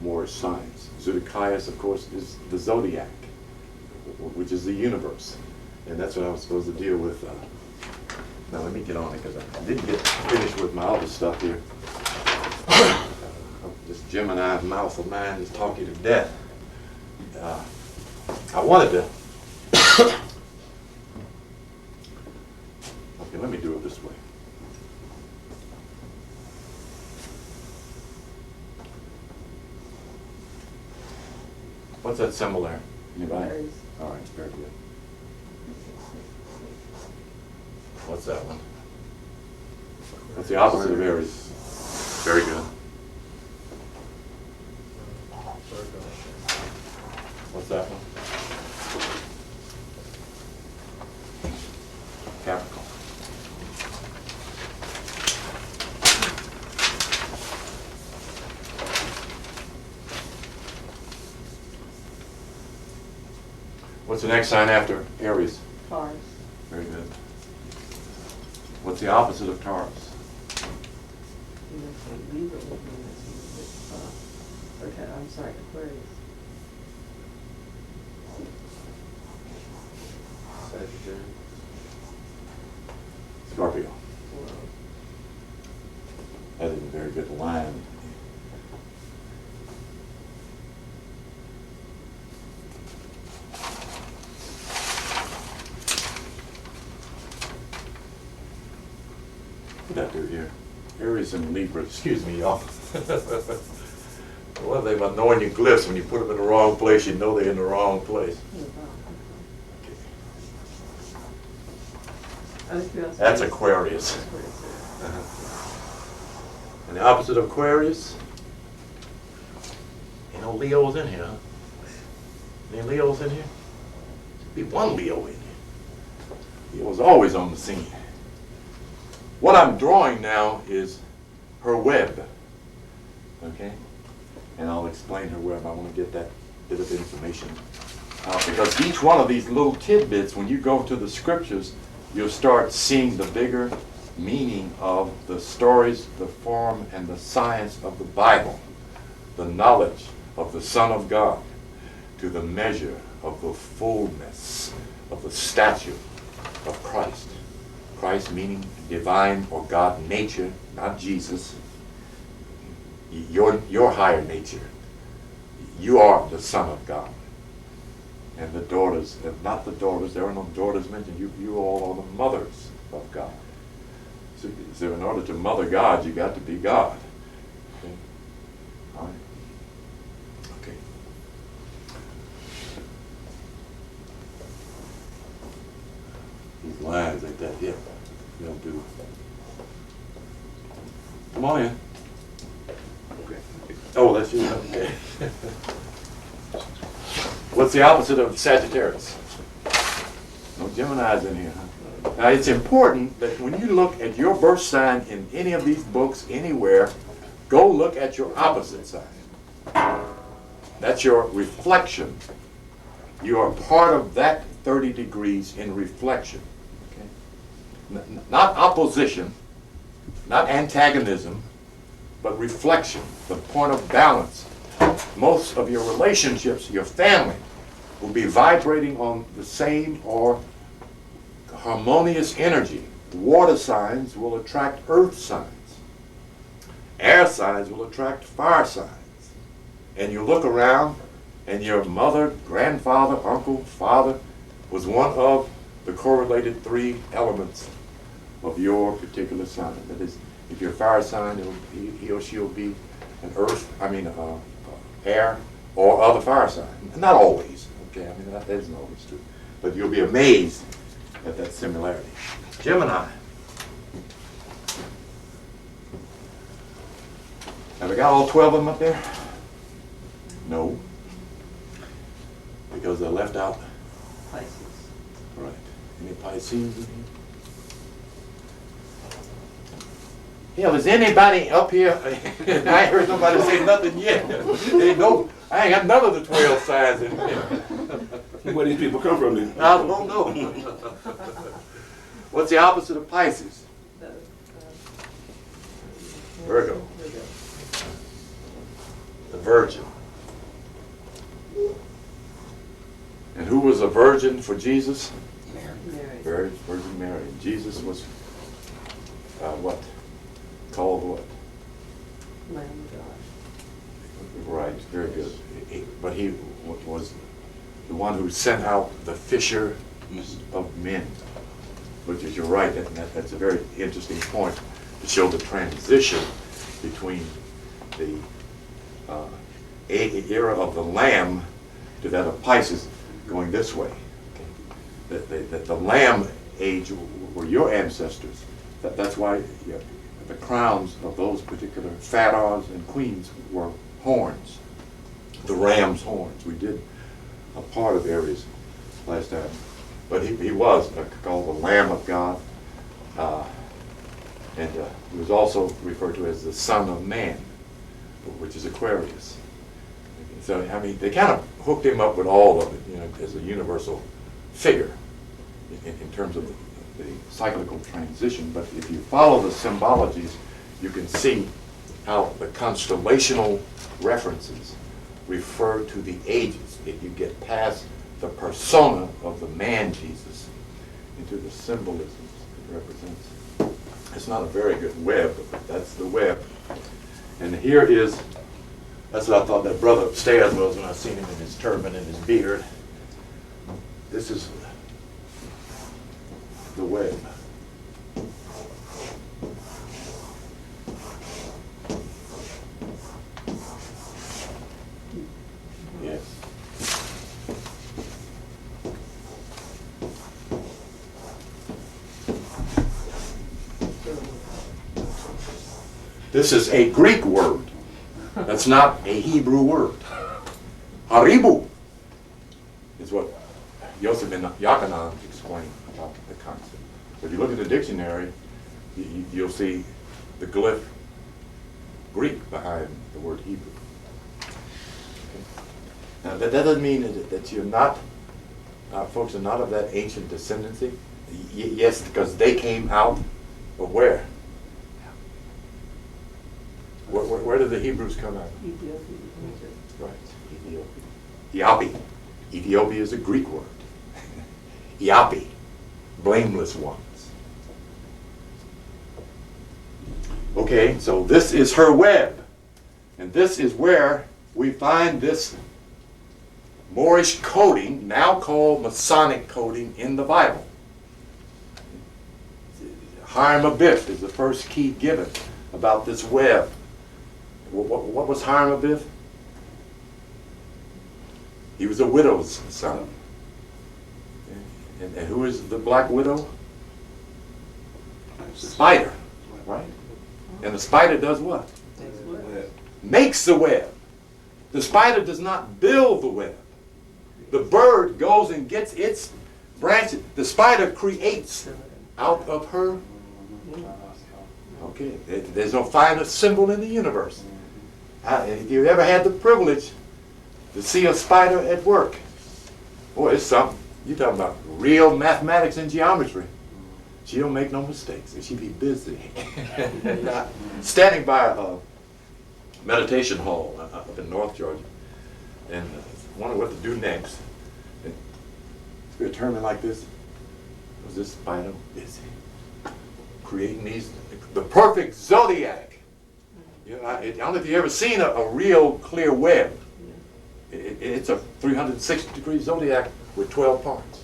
more signs. Zodiac, of course, is the Zodiac, which is the universe. And that's what I was supposed to deal with. Now let me get on it because I didn't get finished with my other stuff here. This Gemini mouth of mine is talking to death. I wanted to. Okay, let me do it this way. What's that symbol there? Anybody? Aries. All right, very good. What's that one? What's the opposite of Aries? Very good. What's that one? Capricorn. What's the next sign after Aries? Taurus. Very good. What's the opposite of Taurus? Libra would be okay, I'm sorry, Aquarius. Sagittarius. Scorpio. That isn't a very good line. What did I do here? Aries and Libra. Excuse me, y'all. One thing about knowing your glyphs, when you put them in the wrong place, you know they're in the wrong place. That's Aquarius. And the opposite of Aquarius? Ain't no Leos in here, huh? Any Leos in here? Be one Leo in here. Leo's always on the scene. What I'm drawing now is her web. Okay? And I'll explain her web. I want to get that bit of information out because each one of these little tidbits, when you go to the scriptures, you'll start seeing the bigger meaning of the stories, the form, and the science of the Bible, the knowledge of the Son of God, to the measure of the fullness of the stature of Christ. Christ meaning divine or God nature, not Jesus. Your higher nature. You are the Son of God. And the daughters, not the daughters, there are no daughters mentioned. You all are the mothers of God. So in order to mother God, you got to be God. Okay? All right. Okay. These lines like that, yeah. You don't do. Come on in. Okay. Oh, that's you. Okay. What's the opposite of Sagittarius? No Geminis in here, huh? Now it's important that when you look at your birth sign in any of these books, anywhere, go look at your opposite sign. That's your reflection. You are part of that 30 degrees in reflection. Okay? Not opposition, not antagonism, but reflection, the point of balance. Most of your relationships, your family, will be vibrating on the same or harmonious energy. Water signs will attract earth signs. Air signs will attract fire signs. And you look around and your mother, grandfather, uncle, father was one of the correlated 3 elements of your particular sign. That is, if you're a fire sign, he or she will be an air or other fire sign. Not always, okay? I mean, that isn't always true. But you'll be amazed at that similarity. Gemini. Have we got all 12 of them up there? No. Because they're left out. Pisces. Right. Any Pisces in here? Hell, is anybody up here? I ain't heard nobody say nothing yet. I ain't got none of the 12 signs in here. Where these people come from then? I don't know. What's the opposite of Pisces? Virgo. the virgin. And who was a virgin for Jesus? Mary. Virgin Mary. And Jesus was what? Called what? Lamb of God. Right, very good. But he was the one who sent out the fisher of men. Which is, you're right, that's a very interesting point to show the transition between the era of the Lamb to that of Pisces going this way. Okay. The Lamb age were your ancestors. That's why the crowns of those particular pharaohs and queens were horns, the ram's horns. We did a part of Aries last time. But he was called the Lamb of God, and he was also referred to as the Son of Man, which is Aquarius. So, I mean, they kind of hooked him up with all of it, as a universal figure in terms of the cyclical transition. But if you follow the symbologies, you can see how the constellational references refer to the ages. If you get past the persona of the man Jesus into the symbolisms it represents. It's not a very good web, but that's the web. And here is, that's what I thought that brother upstairs was when I seen him in his turban and his beard. This is the web. Yes. This is a Greek word. That's not a Hebrew word. Haribu is what Yosef ben Yochanan explained about the concept. If you look at the dictionary, you'll see the glyph Greek behind the word Hebrew. Okay. Now that doesn't mean that you're not, folks are not of that ancient descendancy. Yes, because they came out of where? Where did the Hebrews come out? Ethiopia. Right, Ethiopia. Ethiopia is a Greek word. Iopi, blameless ones. Okay, so this is her web. And this is where we find this Moorish coding, now called Masonic coding, in the Bible. Hiram Abiff is the first key given about this web. What was Hiram Abiff? He was a widow's son. And who is the black widow? Spider, right? And the spider does what? Makes the web. The spider does not build the web. The bird goes and gets its branches. The spider creates out of her. Okay, there's no finer symbol in the universe. If you've ever had the privilege to see a spider at work, boy, it's something. You're talking about real mathematics and geometry. She don't make no mistakes, and she be busy. Standing by a meditation hall up in North Georgia, and wondering what to do next. And we were turning like this. Was this spider busy creating the perfect zodiac? I don't know if you've ever seen a real clear web. It's a 360-degree zodiac with 12 parts,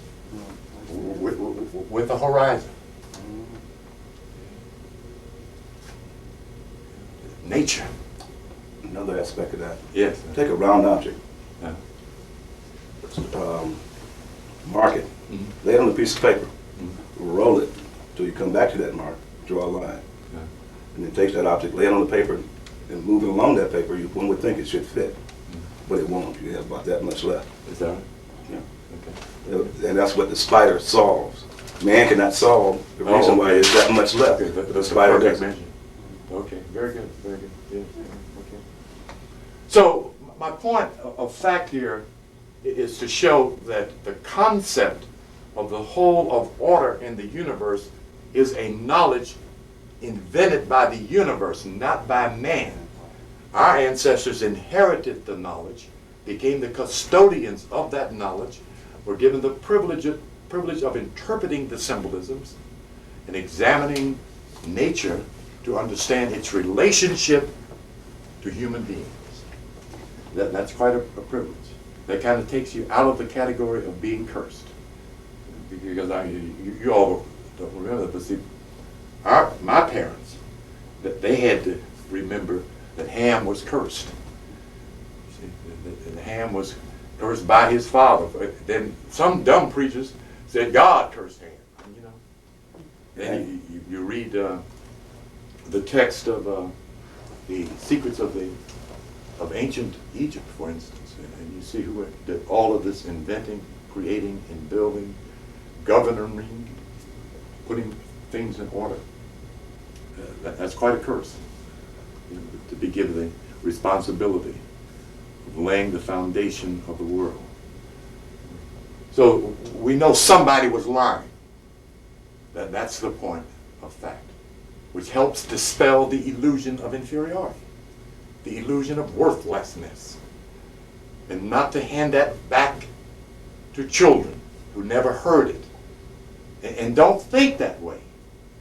with a horizon. Nature. Another aspect of that. Yes. Take a round object, mark it, lay it on a piece of paper, roll it till you come back to that mark, draw a line. And then take that object, lay it on the paper, and moving along that paper, one would think it should fit, but it won't. You have about that much left. Is that right? Yeah. Okay. And that's what the spider solves. Man cannot solve the reason why there's that much left. Okay, the spider does. doesn't. Okay, very good, very good. Yeah, okay. So my point of fact here is to show that the concept of the whole of order in the universe is a knowledge invented by the universe, not by man. Our ancestors inherited the knowledge, became the custodians of that knowledge, were given the privilege of interpreting the symbolisms and examining nature to understand its relationship to human beings. That's quite a privilege. That kind of takes you out of the category of being cursed. Because you all don't remember that, but see, my parents, that they had to remember that Ham was cursed. See, that Ham was cursed by his father. Then some dumb preachers said God cursed Ham. You know. Then you read the text of the secrets of ancient Egypt, for instance, and you see who did all of this inventing, creating, and building, governing, putting things in order. That's quite a curse, to be given the responsibility of laying the foundation of the world. So we know somebody was lying. That's the point of fact, which helps dispel the illusion of inferiority, the illusion of worthlessness, and not to hand that back to children who never heard it. And don't think that way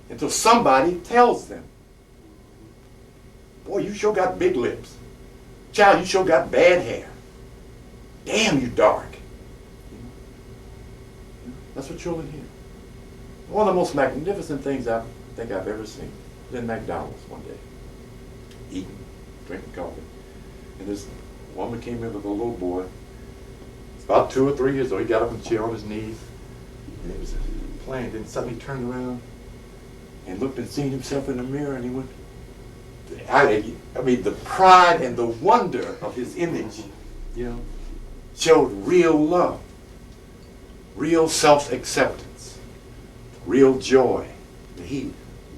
until somebody tells them. Boy, you sure got big lips. Child, you sure got bad hair. Damn, you dark. That's what children hear. One of the most magnificent things I think I've ever seen was in McDonald's one day. Eating, drinking coffee. And this woman came in with a little boy. It's about 2 or 3 years old. He got up in the chair on his knees. And he was playing. Then suddenly he turned around and looked and seen himself in the mirror, and he went, I mean, the pride and the wonder of his image, you know, showed real love, real self-acceptance, real joy. He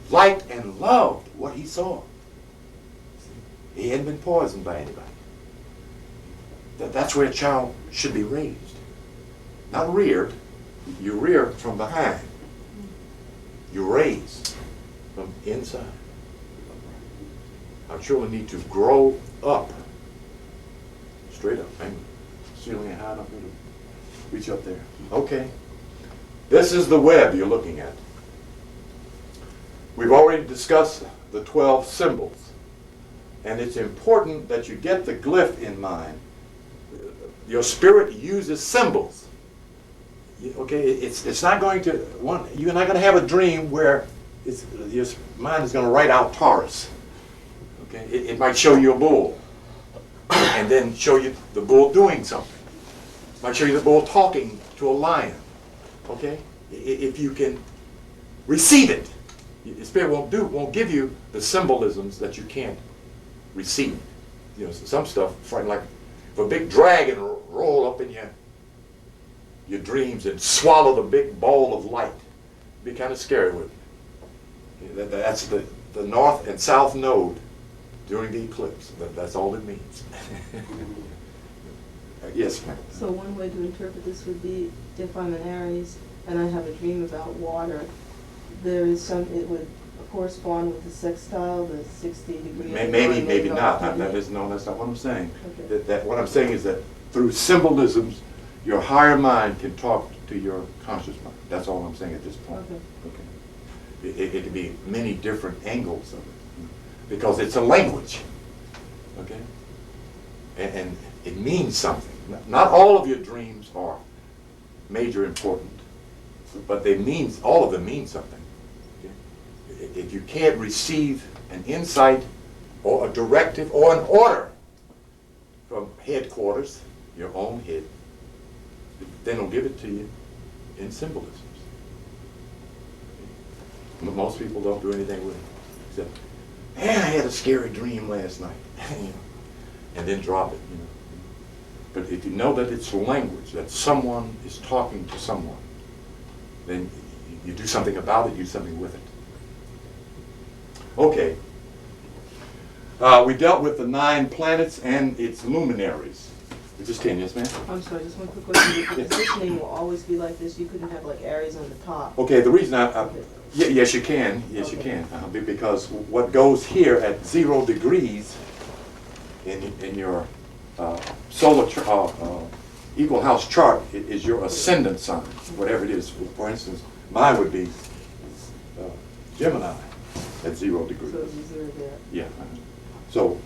liked and loved what he saw. He hadn't been poisoned by anybody. That's where a child should be raised. Not reared. You rear from behind. You raise from inside. Our children need to grow up. Straight up. And ceiling high enough to reach up there. Okay. This is the web you're looking at. We've already discussed the 12 symbols. And it's important that you get the glyph in mind. Your spirit uses symbols. Okay, it's not going to, you're not going to have a dream where your mind is going to write out Taurus. Okay, it might show you a bull, and then show you the bull doing something. It might show you the bull talking to a lion. Okay, if you can receive it, the spirit won't give you the symbolisms that you can't receive. You know, some stuff frightened, like if a big dragon roll up in your dreams and swallow the big ball of light. It'd be kind of scary with you. That's the north and south node during the eclipse. That's all it means. Yes, ma'am. So one way to interpret this would be if I'm an Aries and I have a dream about water, there is it would correspond with the sextile, the 60-degree. Maybe not. That's not what I'm saying. Okay. What I'm saying is that through symbolisms, your higher mind can talk to your conscious mind. That's all I'm saying at this point. Okay. It can be many different angles of it, because it's a language. Okay. And it means something. Not all of your dreams are major important, but all of them mean something. Okay? If you can't receive an insight or a directive or an order from headquarters, your own head, then they'll give it to you in symbolisms. Most people don't do anything with it except, man, I had a scary dream last night, you know, and then drop it. You know. But if you know that it's language, that someone is talking to someone, then you do something about it, you do something with it. Okay. We dealt with the 9 planets and its luminaries. Just 10, yes, ma'am? I'm sorry, just one quick question. The positioning will always be like this. You couldn't have like Aries on the top. Okay, the reason yes, you can. Yes, okay. You can. Because what goes here at 0 degrees in your solar equal house chart is your ascendant sign, whatever it is. For instance, mine would be Gemini at 0 degrees. So it's 0 there. Yeah. So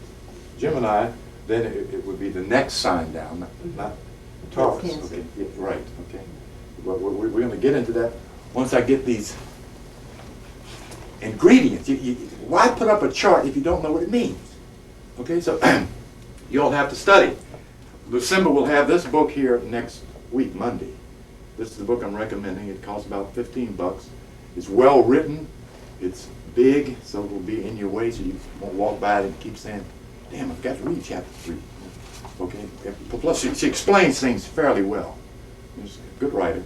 Gemini, then it would be the next sign down, not Taurus. Cancer. Okay. Yeah, right. Okay. But we're going to get into that once I get these ingredients. Why put up a chart if you don't know what it means? Okay, so you'll have to study. Lucinda will have this book here next week, Monday. This is the book I'm recommending. It costs about $15. It's well written. It's big, so it will be in your way, so you won't walk by it and keep saying, damn, I've got to read chapter 3. Okay? Plus, she explains things fairly well. She's a good writer.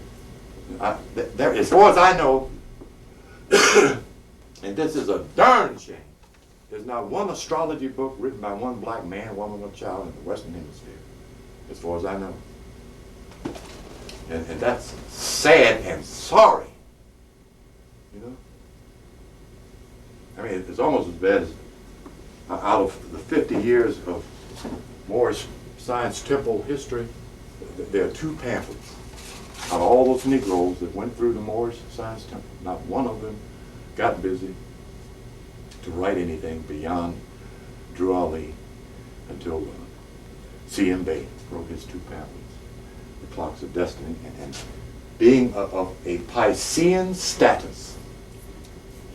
As far as I know, and this is a darn shame, there's not one astrology book written by one black man, woman, or child in the Western Hemisphere, as far as I know. And that's sad and sorry. You know? I mean, it's almost as bad as out of the 50 years of Moorish Science Temple history, there are 2 pamphlets. Out of all those Negroes that went through the Moorish Science Temple, not one of them got busy to write anything beyond Drew Ali until C.M. Bay wrote his 2 pamphlets, The Clocks of Destiny, and being of a Piscean status,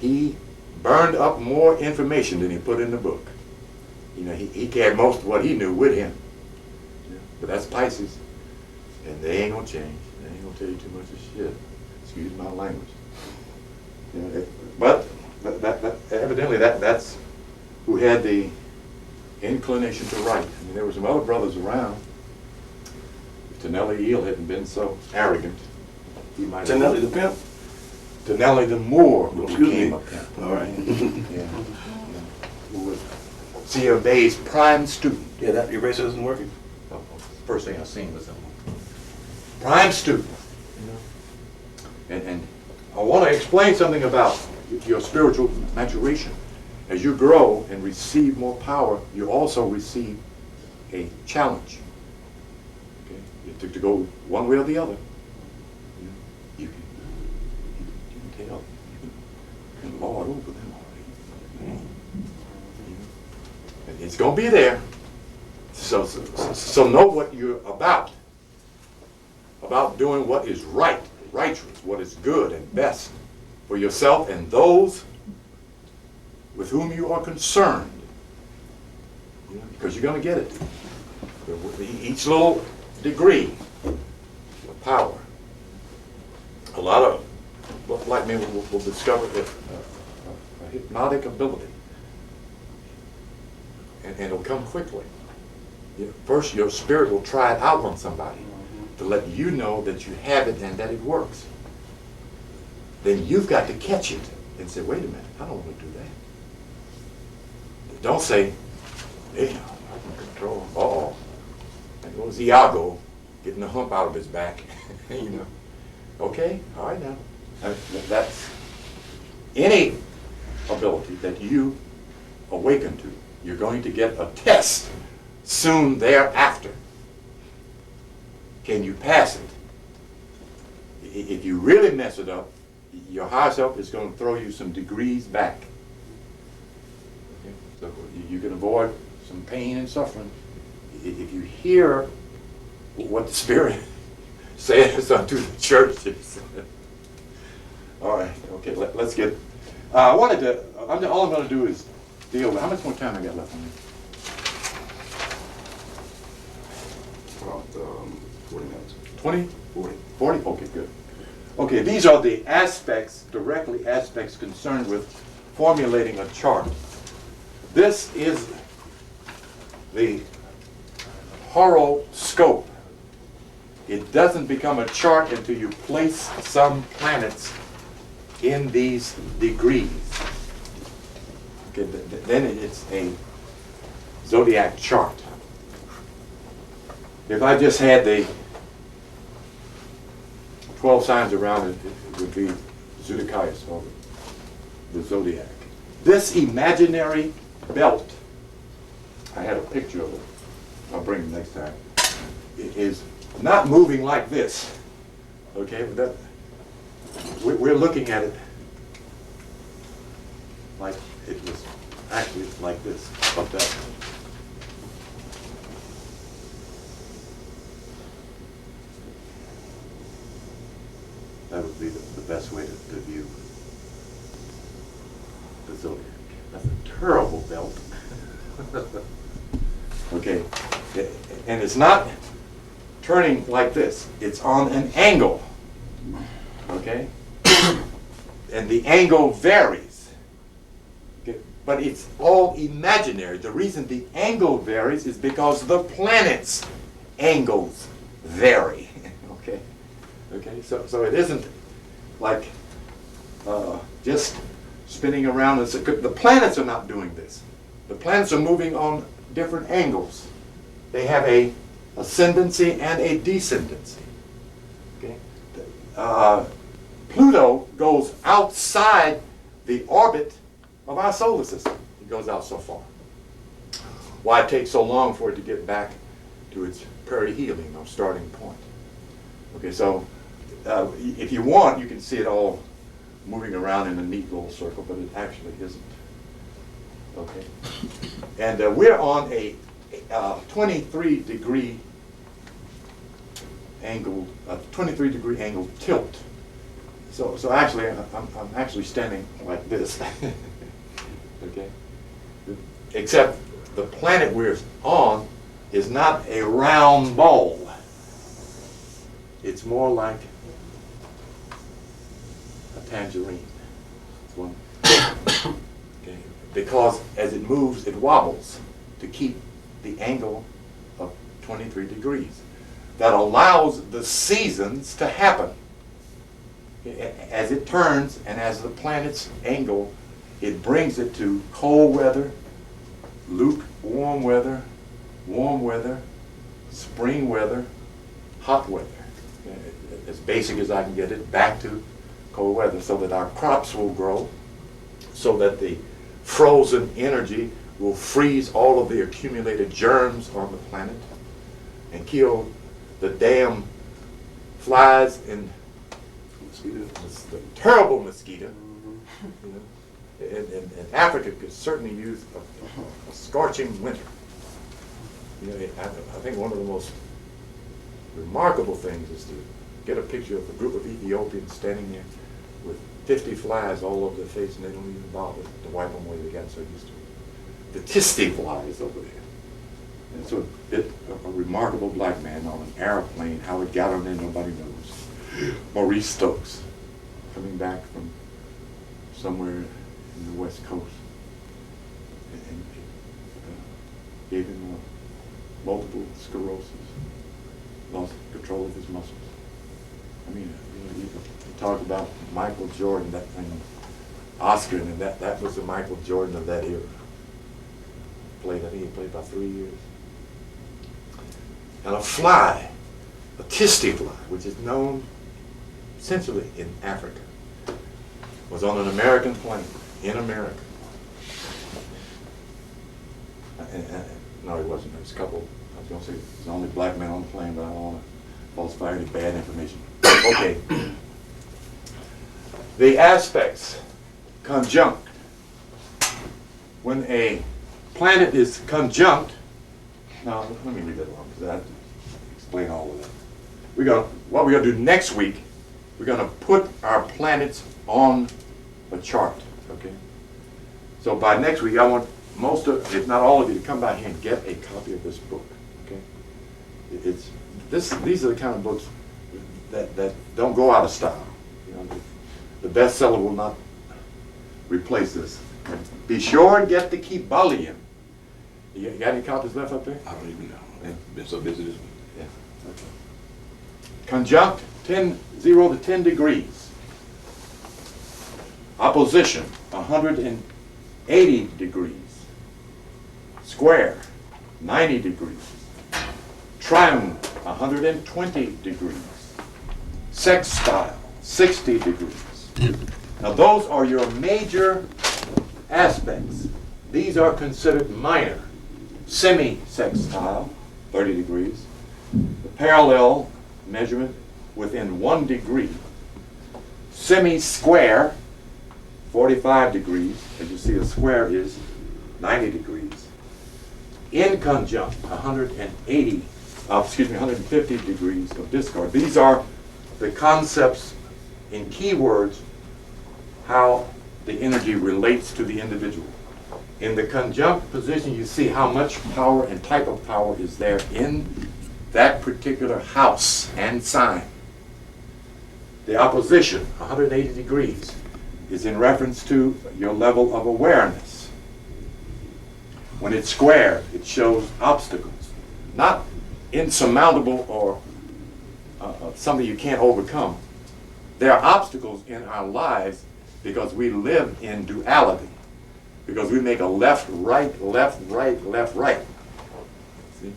he burned up more information than he put in the book. You know, he carried most of what he knew with him. Yeah. But that's Pisces, and they ain't gonna change. They ain't gonna tell you too much of shit. Excuse my language. Yeah, but evidently that's who had the inclination to write. I mean, there were some other brothers around. If Tonelli Eel hadn't been so arrogant, he might have... Tonelli the pimp? Tonelli the Moor who Excuse became me. a pimp. All right. Yeah. Who was C.M. Bay's prime student. Yeah, that eraser isn't working. Oh, first thing I seen was him. Prime student. And I want to explain something about your spiritual maturation. As you grow and receive more power, you also receive a challenge. Okay? You have to go one way or the other. You can tell. You can lord over them already. And it's going to be there. So know what you're about doing what is right, righteous, what is good and best for yourself and those with whom you are concerned. You know, because you're going to get it. Each little degree of power. A lot of black men will discover a hypnotic ability. And it'll come quickly. First, your spirit will try it out on somebody to let you know that you have it and that it works. Then you've got to catch it and say, wait a minute, I don't want to do that. Don't say, hey, I can control. Uh-oh. And it was Iago getting the hump out of his back. You know. Okay, all right now. That's any ability that you awaken to. You're going to get a test soon thereafter. Can you pass it? If you really mess it up, your higher self is going to throw you some degrees back. Okay? So you can avoid some pain and suffering if you hear what the Spirit says unto the churches. All right, okay, let's get. All I'm going to do is deal with. How much more time I got left on this? About 40 minutes. 20? 40. 40? Okay, good. Okay, these are the aspects, directly aspects concerned with formulating a chart. This is the horoscope. It doesn't become a chart until you place some planets in these degrees. Okay, then it's a zodiac chart. If I just had the 12 signs around it, it would be Zodiac, or the Zodiac. This imaginary belt, I had a picture of it. I'll bring it next time. It is not moving like this. Okay, but that we're looking at it like it was actually like this, like that. That would be the best way to view the zodiac. That's a terrible belt. Okay, and it's not turning like this. It's on an angle. Okay, and the angle varies. Okay, but it's all imaginary. The reason the angle varies is because the planets' angles vary. Okay. Okay, so it isn't like just spinning around. The planets are not doing this. The planets are moving on different angles. They have a ascendancy and a descendancy. Okay, Pluto goes outside the orbit of our solar system. It goes out so far. Why it takes so long for it to get back to its perihelion or starting point? Okay, so. If you want, you can see it all moving around in a neat little circle, but it actually isn't. Okay, and we're on a 23-degree angle, 23-degree angle tilt. So actually, I'm actually standing like this. Okay, except the planet we're on is not a round ball. It's more like tangerine. One. Okay. Because as it moves, it wobbles to keep the angle of 23 degrees. That allows the seasons to happen. Okay. As it turns and as the planet's angle, it brings it to cold weather, lukewarm weather, warm weather, spring weather, hot weather. Okay. As basic as I can get it, back to cold weather, so that our crops will grow, so that the frozen energy will freeze all of the accumulated germs on the planet and kill the damn flies and mosquitoes, the terrible mosquito. You know? And Africa could certainly use a scorching winter. You know, I think one of the most remarkable things is to get a picture of a group of Ethiopians standing there with 50 flies all over their face, and they don't even bother to wipe them away. They got so used to it. The Tisti flies over there. And so a remarkable black man on an airplane, how it got on there, nobody knows. Maurice Stokes, coming back from somewhere in the West Coast, and gave him multiple sclerosis, lost control of his muscles. I mean, you talk about Michael Jordan, that thing, Oscar, and that was the Michael Jordan of that era. I think he played about 3 years. And a fly, a Tisti fly, which is known essentially in Africa, was on an American plane, in America. No, he wasn't. There was a couple. I was going to say there's the only black man on the plane, but I don't want to falsify any bad information. Okay. The aspects, conjunct. When a planet is conjunct, now let me leave that alone because I have to explain all of that. What we're going to do next week, we're going to put our planets on a chart. Okay. So by next week, I want most of, if not all of you, to come by here and get a copy of this book. Okay. These are the kind of books that don't go out of style. You know, the bestseller will not replace this. Be sure and get the Kybalion. You got any copies left up there? I don't even know. I've been so busy this week. Yeah. Okay. Conjunct 0 to 10 degrees. Opposition 180 degrees. Square 90 degrees. Triangle 120 degrees. Sextile 60 degrees. Now those are your major aspects. These are considered minor. semi-sextile, 30 degrees. The parallel measurement within 1 degree. Semi-square, 45 degrees. As you see, a square is 90 degrees. In conjunct, 150 degrees of discord. These are the concepts in keywords, how the energy relates to the individual. In the conjunct position, you see how much power and type of power is there in that particular house and sign. The opposition, 180 degrees, is in reference to your level of awareness. When it's squared, it shows obstacles, not insurmountable or something you can't overcome. There are obstacles in our lives because we live in duality, because we make a left, right, left, right, left, right. See?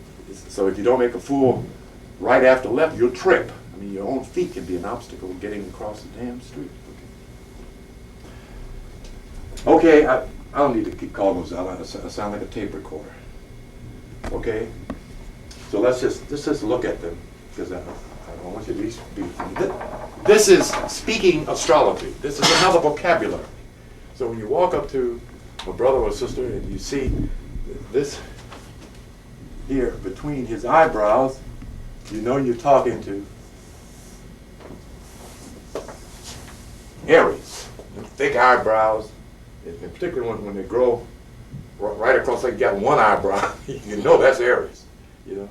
So if you don't make a full right after left, you'll trip. I mean, your own feet can be an obstacle getting across the damn street. Okay, I don't need to keep calling those out. I sound like a tape recorder. Okay? So let's just look at them, because I want you to at least be. This is speaking astrology. This is another vocabulary. So when you walk up to a brother or sister and you see this here between his eyebrows, you know you're talking to Aries. Thick eyebrows, in particular when they grow right across, like you got one eyebrow, you know that's Aries. You know,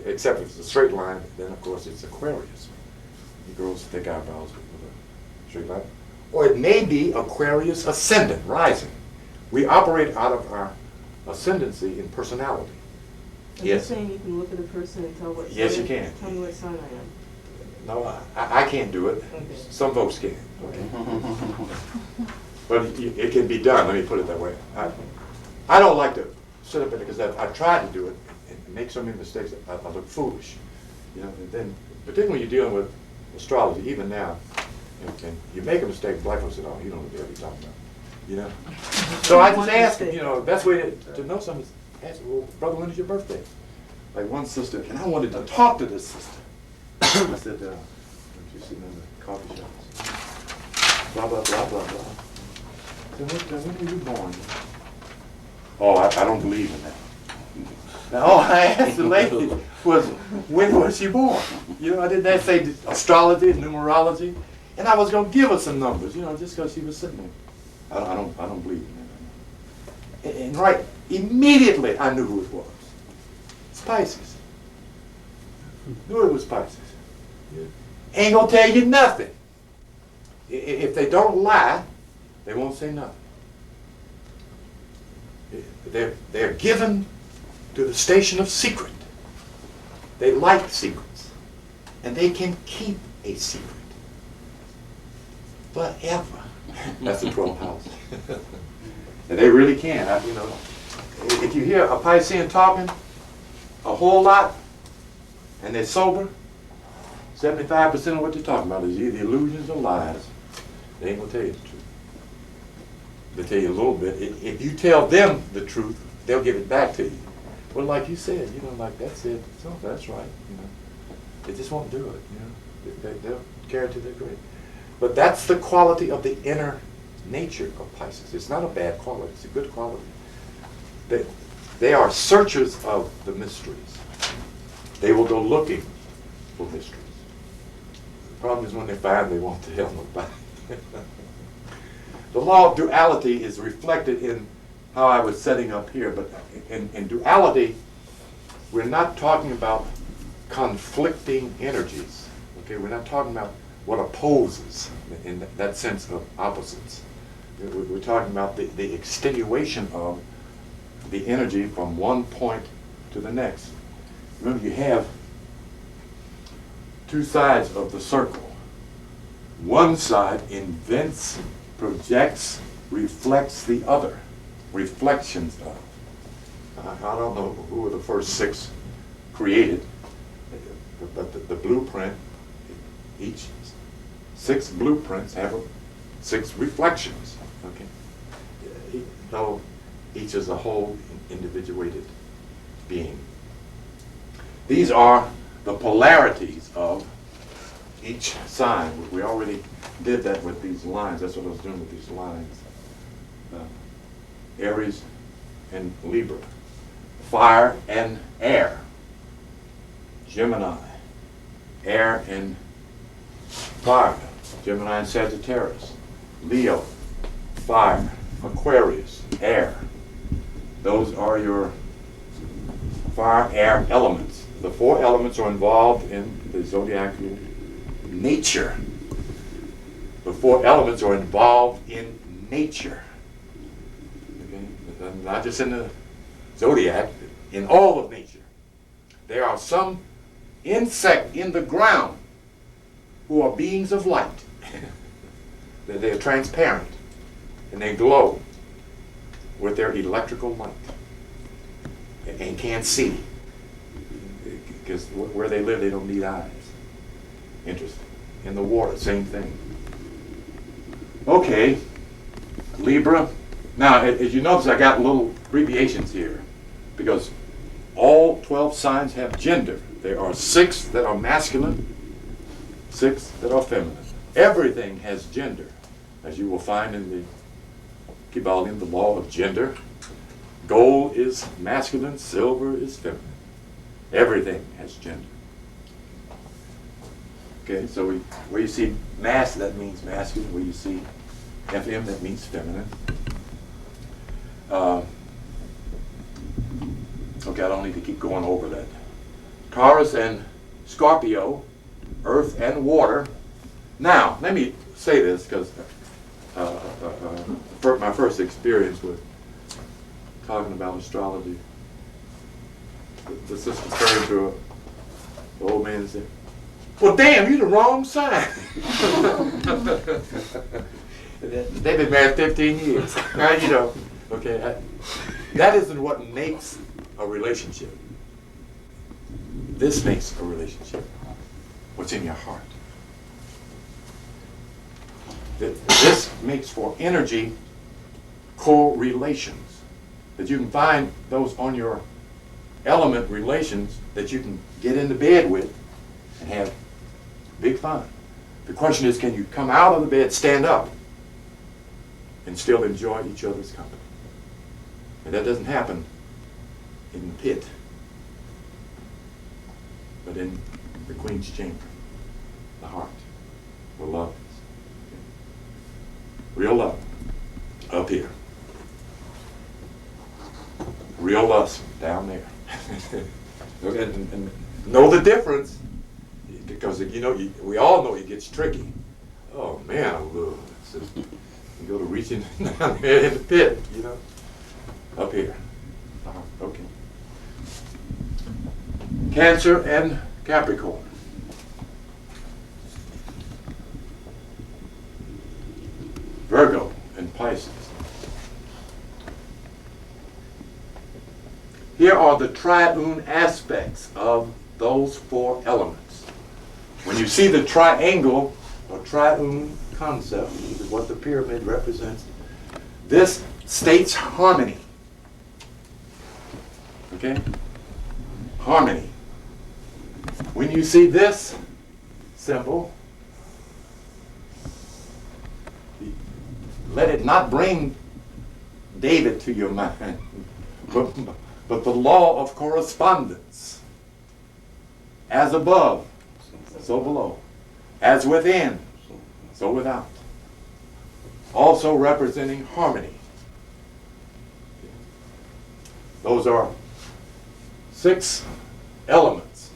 except if it's a straight line, then of course it's Aquarius. He grows thick eyebrows with a straight line. Or it may be Aquarius ascendant, rising. We operate out of our ascendancy in personality. Are you saying you can look at a person and tell what sign? Yes, you can. Tell me what sign I am. No, I can't do it. Okay. Some folks can. Okay. But it can be done, let me put it that way. I don't like to sit up in it because I tried to do it and make so many mistakes that I look foolish. You know, and then, particularly when you're dealing with astrology, even now, and you make a mistake, black folks say, oh, you don't know what the hell you're talking about. You know? So I just ask, you know, the best way to know something is ask, well, brother, when is your birthday? Like one sister, and I wanted to talk to this sister. I said, she's sitting in the coffee shop. Blah, blah, blah, blah, blah. I said, when were you born? Oh, I don't believe in that. Now, all I asked the lady was, when was she born? You know, I didn't say astrology, numerology, and I was going to give her some numbers, you know, just because she was sitting there. I don't believe in that. And right, immediately I knew who it was. It's Pisces. Knew it was Pisces. Ain't gonna tell you nothing. If they don't lie, they won't say nothing. They're given to the station of secret. They like secrets. And they can keep a secret forever. That's the 12th house. And they really can. You know, if you hear a Piscean talking a whole lot and they're sober, 75% of what they're talking about is either illusions or lies. They ain't gonna tell you the truth. They'll tell you a little bit. If you tell them the truth, they'll give it back to you. Well, like you said, you know, like that's it. So that's right. You know, they just won't do it. You know, they'll carry it to their grave. But that's the quality of the inner nature of Pisces. It's not a bad quality. It's a good quality. They are searchers of the mysteries. They will go looking for mysteries. The problem is when they find, they won't tell nobody. The law of duality is reflected in how I was setting up here, but in duality, we're not talking about conflicting energies. Okay, we're not talking about what opposes in that sense of opposites. We're talking about the extenuation of the energy from one point to the next. Remember, you have two sides of the circle. One side invents, projects, reflects the other. Reflections of. I don't know who were the first six created, but the blueprint, each 6 blueprints have 6 reflections. Okay, though each is a whole individuated being. These are the polarities of each sign. We already did that with these lines. That's what I was doing with these lines. Aries and Libra. Fire and air. Gemini. Air and fire. Gemini and Sagittarius. Leo. Fire. Aquarius. Air. Those are your fire, air elements. The four elements are involved in the zodiacal nature. The four elements are involved in nature. Okay? Not just in the zodiac, in all of nature. There are some insect in the ground who are beings of light. They're transparent and they glow with their electrical light and can't see because where they live they don't need eyes. Interesting. In the water, same thing. Okay, Libra. Now, as you notice, I got little abbreviations here because all 12 signs have gender. There are 6 that are masculine, 6 that are feminine. Everything has gender, as you will find in the Kybalion, the law of gender. Gold is masculine, silver is feminine. Everything has gender. Okay, so where you see mass, that means masculine. Where you see FM, that means feminine. Okay, I don't need to keep going over that. Taurus and Scorpio, earth and water. Now, let me say this because my first experience with talking about astrology, the sister turned to the old man and said, "Well, damn, you're the wrong sign." They've been married 15 years. You know, okay, that isn't what makes a relationship. This makes a relationship. What's in your heart. This makes for energy correlations. That you can find those on your element relations that you can get into bed with and have big fun. The question is, can you come out of the bed, stand up, and still enjoy each other's company? And that doesn't happen in the pit, but in the Queen's chamber, the heart, where love is. Okay. Real love, up here. Real lust, down there. Okay, and know the difference, because you know, we all know it gets tricky. Oh man, you go to reaching down there in the pit, you know, up here. Okay. Cancer and Capricorn. Virgo and Pisces. Here are the triune aspects of those 4 elements. When you see the triangle or triune concept, which is what the pyramid represents, this states harmony. Okay? Harmony. When you see this symbol, let it not bring David to your mind, but the law of correspondence. As above, so below. As within, so without. Also representing harmony. Those are 6 elements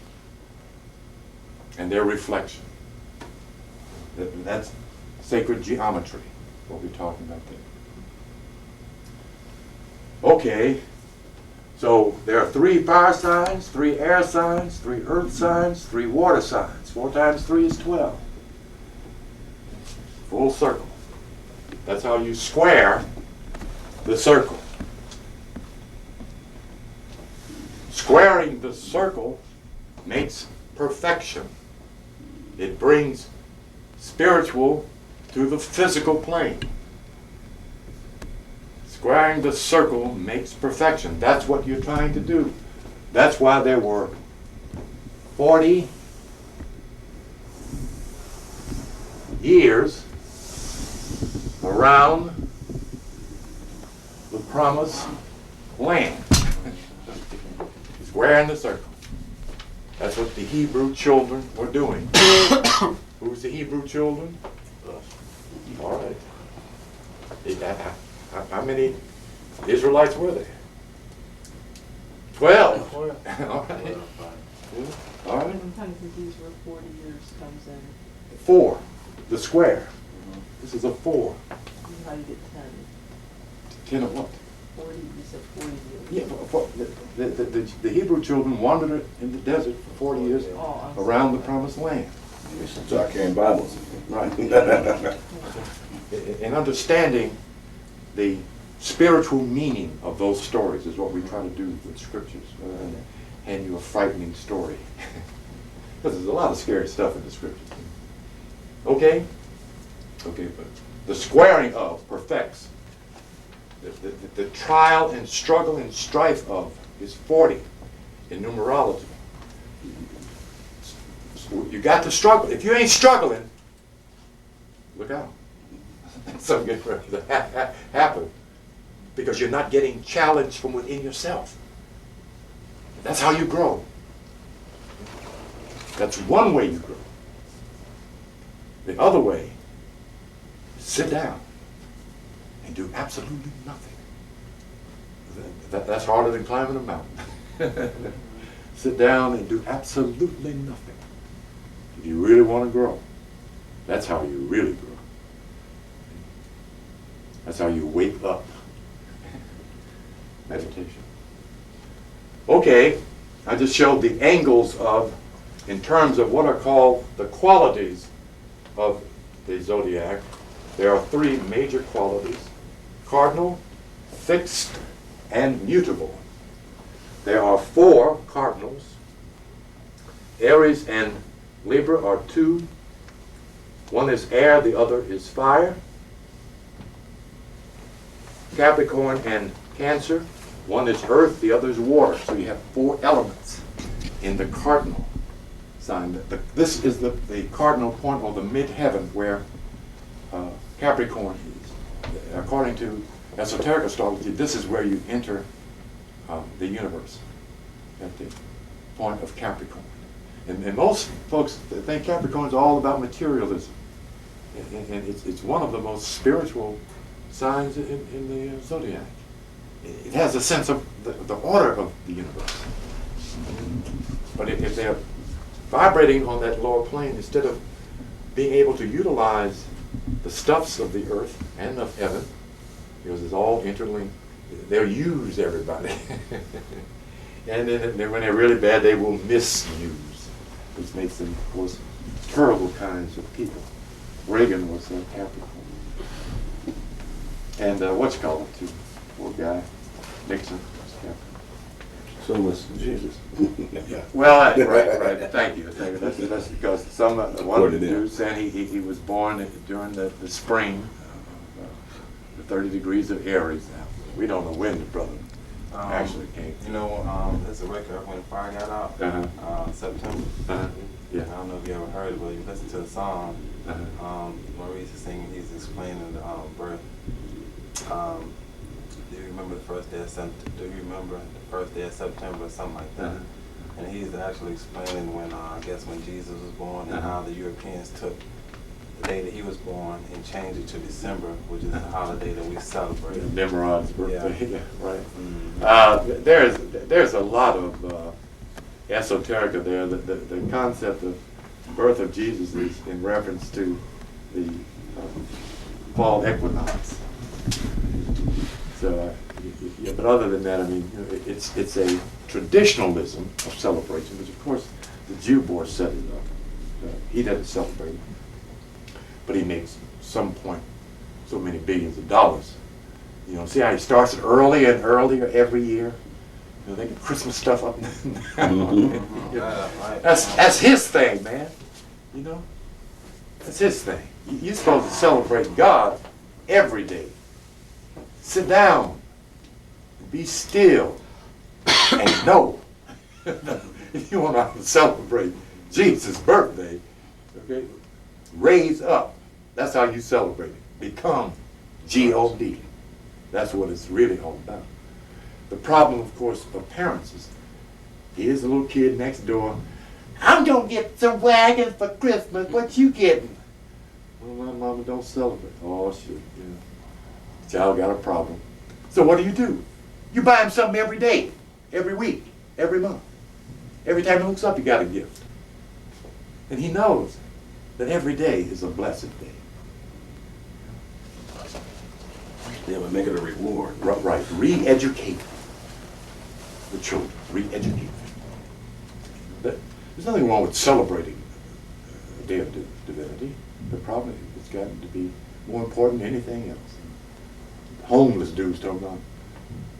and their reflection. That's sacred geometry, what we're talking about there. Okay, so there are 3 fire signs, 3 air signs, 3 earth signs, 3 water signs. 4 times 3 is 12. Full circle. That's how you square the circle. Squaring the circle makes perfection. It brings spiritual to the physical plane. Squaring the circle makes perfection. That's what you're trying to do. That's why there were 40 years around the promised land. Square in the circle. That's what the Hebrew children were doing. Who's the Hebrew children? All right. How many Israelites were there? 12. All right. All right. I'm kind of confused where 40 years comes in. 4. The square. This is a 4. How do you get 10? 10 of what? 40, you said 40 years. Yeah, the Hebrew children wandered in the desert for 40 years Oh, around the promised land. So I carrying Bibles. Right. And understanding the spiritual meaning of those stories is what we try to do with scriptures. Hand you a frightening story. Because there's a lot of scary stuff in the scriptures. Okay? Okay, but the squaring of perfects. The trial and struggle and strife of is 40 in numerology. You got to struggle. If you ain't struggling, look out. Something good for to happen. Because you're not getting challenged from within yourself. That's how you grow. That's one way you grow. The other way, sit down and do absolutely nothing. That's harder than climbing a mountain. Sit down and do absolutely nothing. If you really want to grow, that's how you really grow. That's how you wake up. Meditation. Okay, I just showed the angles of, in terms of what are called the qualities of the zodiac. There are 3 major qualities: cardinal, fixed, and mutable. There are 4 cardinals. Aries and Libra are 2. One is air, the other is fire. Capricorn and Cancer, one is earth, the other is water. So you have 4 elements in the cardinal sign. This is the cardinal point, or the mid-heaven, where Capricorn is. According to esoteric astrology, this is where you enter the universe, at the point of Capricorn. And most folks think Capricorn is all about materialism. And it's one of the most spiritual signs in the zodiac. It has a sense of the order of the universe. But if they're vibrating on that lower plane, instead of being able to utilize the stuffs of the earth and of heaven, because it's all interlinked, they'll use everybody. And then when they're really bad, they will misuse, which makes them, of course, terrible kinds of people. Reagan was a Capricorn. And whatchamacallit, too. Poor guy. Nixon was Capricorn. So was Jesus. Yeah. Well, right. Thank you. That's because one of the dudes said he was born during the spring, the 30 degrees of Aries. Now, we don't know when the brother actually came. You know, there's a record when fire got out, September. Yeah. I don't know if you ever heard it, but you listen to the song. Maurice is singing, he's explaining the birth. Do you remember the first day of September? Do you remember the first day of September or something like that? And he's actually explaining when, I guess, when Jesus was born and how the Europeans took the day that he was born and changed it to December, which is the holiday that we celebrate. Nimrod's birthday. Yeah, right. Mm-hmm. There's a lot of esoterica there. The concept of birth of Jesus is in reference to the fall equinox. So, yeah, but other than that, I mean, it's a traditionalism of celebration, which of course the Jew boy set it up. He doesn't celebrate it, but he makes some point so many billions of dollars. You know, see how he starts it earlier and earlier every year. You know, they get Christmas stuff up. That's his thing, man. You know, that's his thing. You're supposed to celebrate God every day. Sit down, be still, and know If you want to celebrate Jesus' birthday, okay, raise up. That's how you celebrate it. Become G-O-D. That's what it's really all about. The problem, of course, of parents is, here's a little kid next door. I'm going to get some wagons for Christmas. What you getting? Well, my mama don't celebrate. Oh, shit, yeah. Child got a problem. So what do? You buy him something every day, every week, every month. Every time he looks up, you got a gift. And he knows that every day is a blessed day. Yeah, but make it a reward. Right. Re-educate the children. Re-educate them. There's nothing wrong with celebrating a day of divinity. The problem is it's gotten to be more important than anything else. Homeless dudes talking about,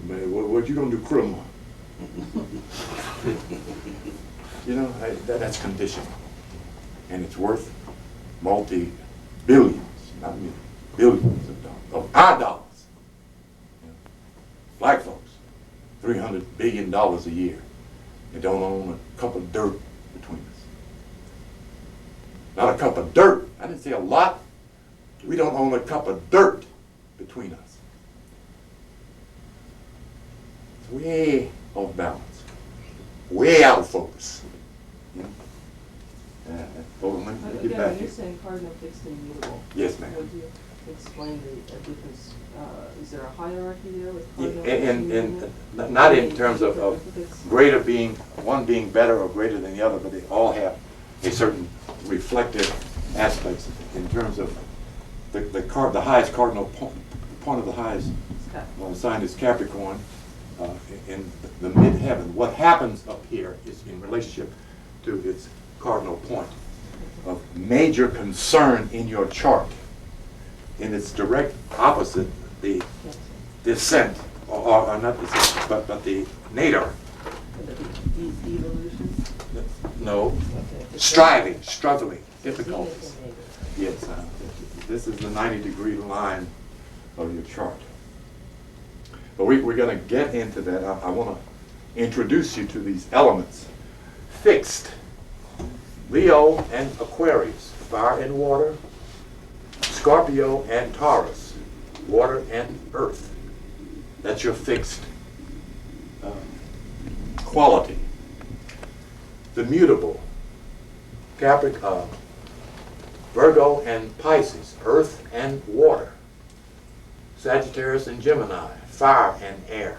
man, what you gonna do, criminal? You know, that's conditional. And it's worth multi-billions, not millions, billions of dollars, of our dollars. You know, black folks, $300 billion a year. They don't own a cup of dirt between us. Not a cup of dirt. I didn't say a lot. We don't own a cup of dirt between us. It's way off balance. Way out of focus. You know? Let me get Again, back when here. you're saying cardinal, fixed, and immutable. Yes, ma'am. Would you explain the difference? Is there a hierarchy there with Yeah, cardinal? and not in terms of greater being, one being better or greater than the other, but they all have a certain reflective aspects in terms of the highest cardinal point of the highest sign is Capricorn in the mid-heaven. What happens up here is in relationship to its cardinal point of major concern in your chart. In its direct opposite, the descent, or not descent, but the nadir. Evolution? No, Okay. striving, struggling, difficulties. Yes, this is the 90-degree line of your chart. But we're going to get into that. I want to introduce you to these elements. Fixed, Leo and Aquarius, fire and water. Scorpio and Taurus, water and earth. That's your fixed quality. The mutable, Virgo and Pisces, earth and water. Sagittarius and Gemini, fire and air.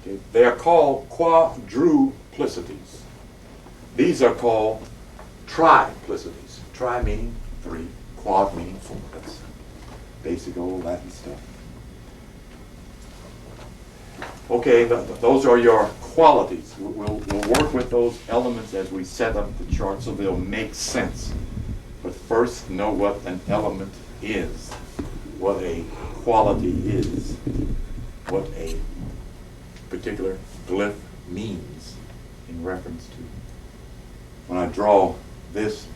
Okay. They are called quadruplicities. These are called triplicities. Tri meaning three, quad meaning four. That's basic old Latin stuff. Okay, those are your qualities. We'll work with those elements as we set up the chart so they'll make sense. But first, know what an element is, what a quality is, what a particular glyph means in reference to. When I draw this,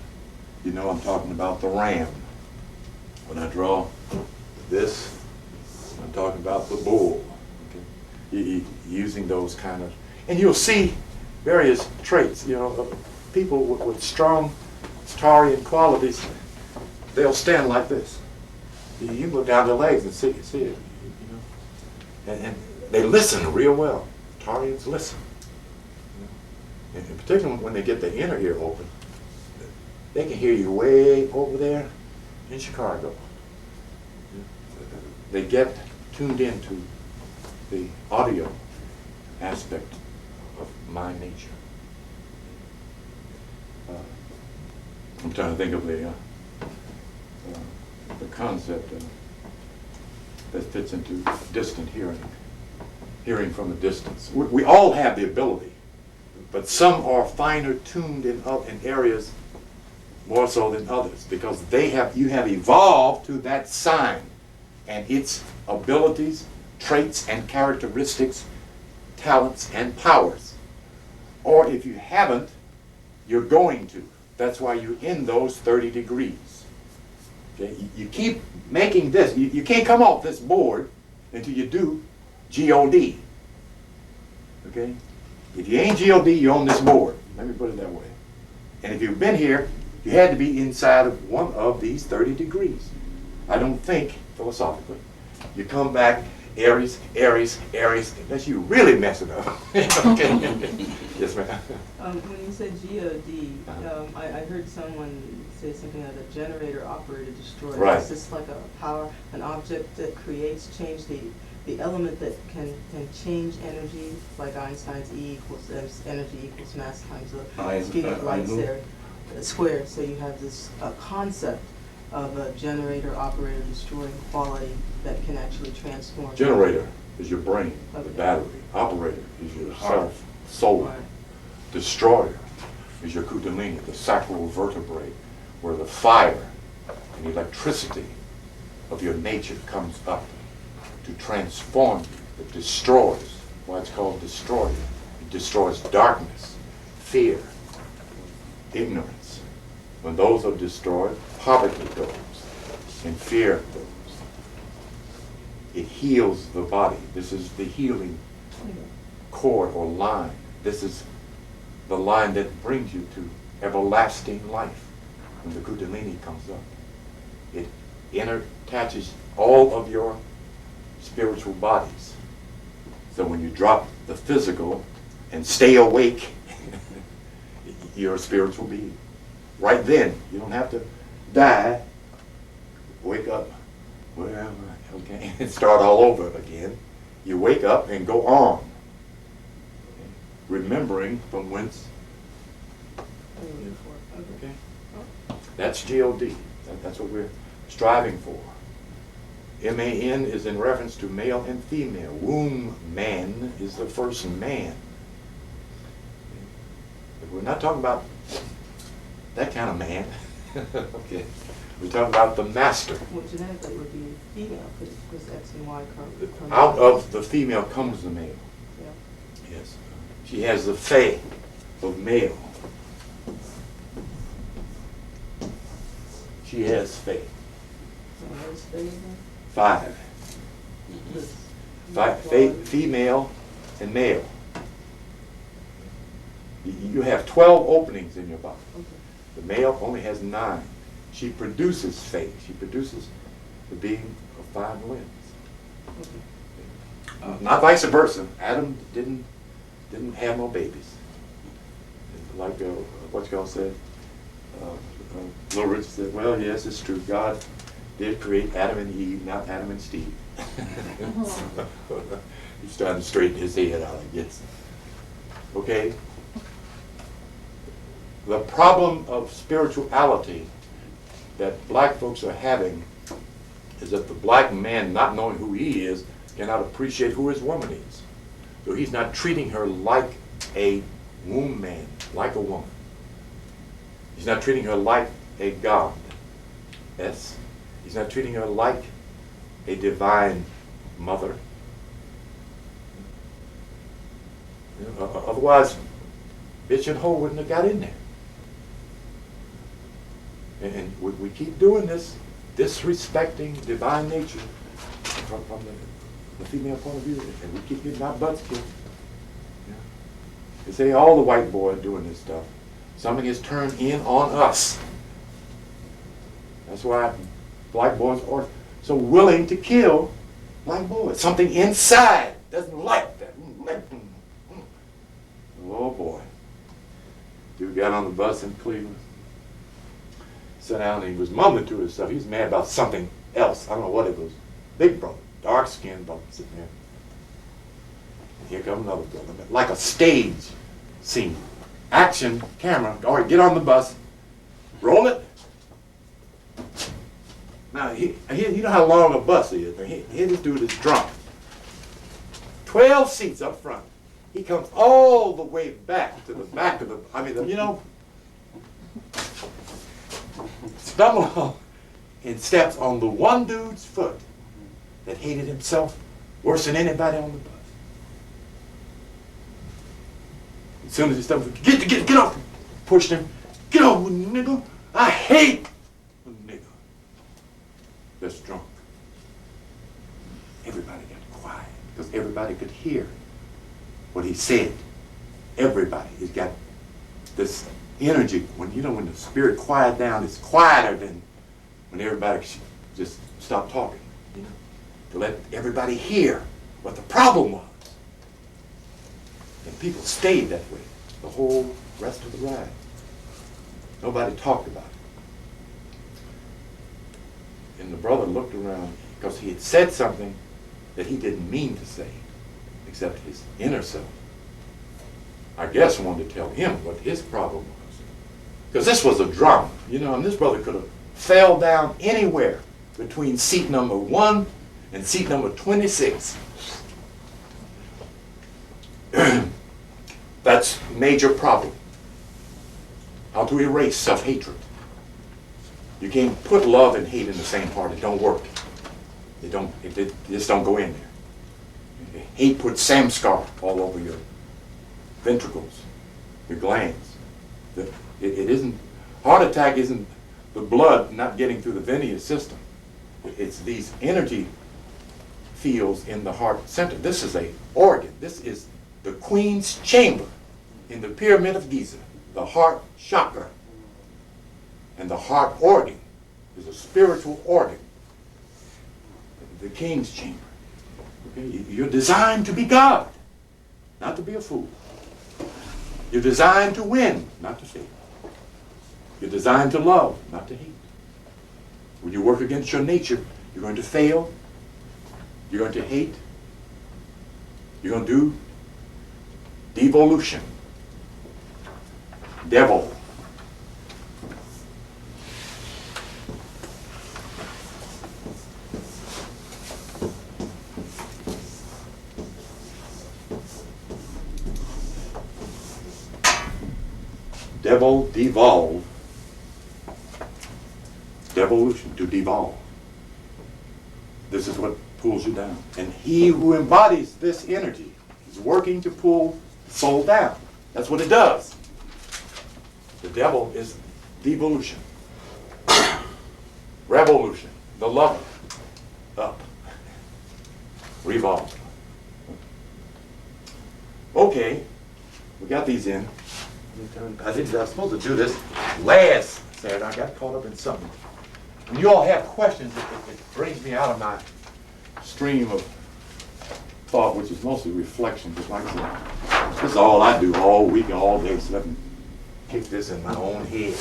you know I'm talking about the ram. When I draw this, I'm talking about the bull. Okay? Using those kind of, and you'll see various traits. You know, of people with strong Starian qualities, they'll stand like this. You can look down their legs and see it. You know, and they listen real well. Tarians listen. You know? And particularly when they get the inner ear open, they can hear you way over there in Chicago. They get tuned into the audio aspect of my nature. I'm trying to think of the concept that fits into distant hearing from a distance. We all have the ability, but some are finer tuned in areas more so than others, because you have evolved to that sign and its abilities, traits and characteristics, talents and powers. Or if you haven't, you're going to. That's why you're in those 30 degrees. Okay? You keep making this. You can't come off this board until you do G-O-D. Okay? If you ain't GOD, you're on this board. Let me put it that way. And if you've been here, you had to be inside of one of these 30 degrees. I don't think, philosophically, you come back Aries, Aries, Aries, unless you really mess it up. Okay. Yes, ma'am. When you said GOD, I heard someone say something like a generator, operator, destroyer. Right. Is this like a power, an object that creates change, the element that can change energy, like Einstein's E equals energy equals mass times the speed of light there, squared. So you have this concept of a generator, operator, destroying quality that can actually transform. Generator is your brain, the Okay. battery. Operator is your soul. Right. Destroyer is your kundalini, the sacral vertebrae, where the fire and electricity of your nature comes up to transform you. It destroys. Why it's called destroyer. It destroys darkness, fear, ignorance. When those are destroyed, poverty goes and fear goes. It heals the body. This is the healing cord or line. This is the line that brings you to everlasting life. When the kundalini comes up, it attaches all of your spiritual bodies. So when you drop the physical and stay awake, you're a spiritual being. Right then, you don't have to die, wake up, whatever, okay, and start all over again. You wake up and go on, remembering from whence. Okay. That's GOD. That's what we're striving for. MAN is in reference to male and female. Womb man is the first man. But we're not talking about that kind of man. Okay. We're talking about the master. Well, genetically it would be female, because X and Y come Out of the female comes the male. Yeah. Yes. She has the fae of male. She has fae. So what is fae again? 5. This- Female and male. You have 12 openings in your body. Okay. The male only has 9. She produces fae. She produces the being of 5 limbs. Okay. Not vice versa. Adam didn't have no babies. Like what y'all said. Little Richard said, well, yes, it's true. God did create Adam and Eve, not Adam and Steve. He's trying to straighten his head out, I guess. Okay? The problem of spirituality that black folks are having is that the black man, not knowing who he is, cannot appreciate who his woman is. So he's not treating her like a womb man, like a woman. He's not treating her like a god. Yes. He's not treating her like a divine mother. Otherwise, bitch and hoe wouldn't have got in there. And we keep doing this, disrespecting divine nature from the female point of view, and we keep getting our butts kicked. Yeah. They say all the white boys doing this stuff. Something is turned in on us. That's why black boys are so willing to kill black boys. Something inside doesn't like that. Oh boy. Dude got on the bus in Cleveland, sat down, and he was mumbling to himself. He was mad about something else. I don't know what it was. Big brother, dark-skinned brother sitting there. And here comes another brother, like a stage scene. Action, camera, all right, get on the bus, roll it. Now, you know how long a bus is. Here this dude is drunk. 12 seats up front. He comes all the way back to the back of stumble on and steps on the one dude's foot that hated himself worse than anybody on the bus. As soon as he stumbled, get off, pushed him, get off, nigga. I hate a nigga that's drunk. Everybody got quiet because everybody could hear what he said Everybody has got this energy. When the spirit quiet down, it's quieter than when everybody just stop talking. You know, to let everybody hear what the problem was. And people stayed that way the whole rest of the ride. Nobody talked about it. And the brother looked around because he had said something that he didn't mean to say, except his inner self, I guess, wanted to tell him what his problem was. Because this was a drama, you know, and this brother could have fell down anywhere between seat number 1 and seat number 26. That's major problem. How to erase self-hatred. You can't put love and hate in the same part. It don't work. It just don't go in there. Hate puts samskar all over your ventricles, your glands. It isn't, heart attack isn't the blood not getting through the venous system. It's these energy fields in the heart center. This is a organ. This is the Queen's chamber in the Pyramid of Giza, the heart chakra. And the heart organ is a spiritual organ, the King's chamber. Okay? You're designed to be God, not to be a fool. You're designed to win, not to fail. You're designed to love, not to hate. When you work against your nature, you're going to fail, you're going to hate, you're going to do devolution, devil. Devil, devolve. Devolution, to devolve. This is what pulls you down. And he who embodies this energy is working to pull the soul down. That's what it does. The devil is devolution. Revolution, the lover, up. Revolve. Okay, we got these in. I was supposed to do this last Saturday. I got caught up in something. When you all have questions, it brings me out of my stream of thought, which is mostly reflection. Just like I said, this is all I do all week, all day. So let me kick this in my own head.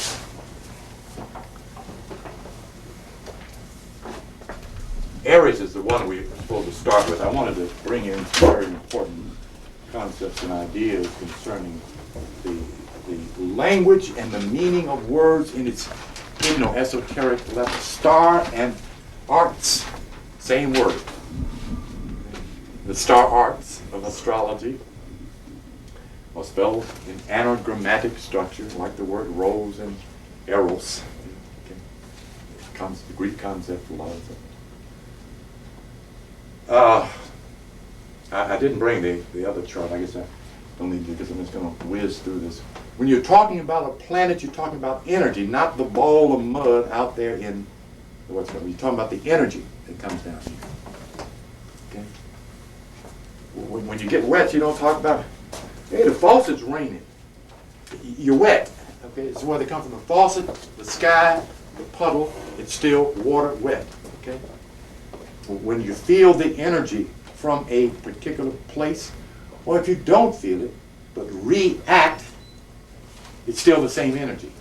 Aries is the one we're supposed to start with. I wanted to bring in some very important concepts and ideas concerning the language and the meaning of words in its esoteric level. Star and arts, same word. The star arts of astrology are spelled in anagrammatic structure, like the word rose and eros. Okay. It comes the Greek concept, a lot of it. I didn't bring the other chart. I guess I don't need to, because I'm just going to whiz through this. When you're talking about a planet, you're talking about energy, not the ball of mud out there in what's going. You're talking about the energy that comes down here. Okay. When you get wet, you don't talk about, hey, the faucet's raining. You're wet. Okay. It's where they come from. The faucet, the sky, the puddle. It's still water wet. Okay. When you feel the energy from a particular place, or if you don't feel it, but react, it's still the same energy.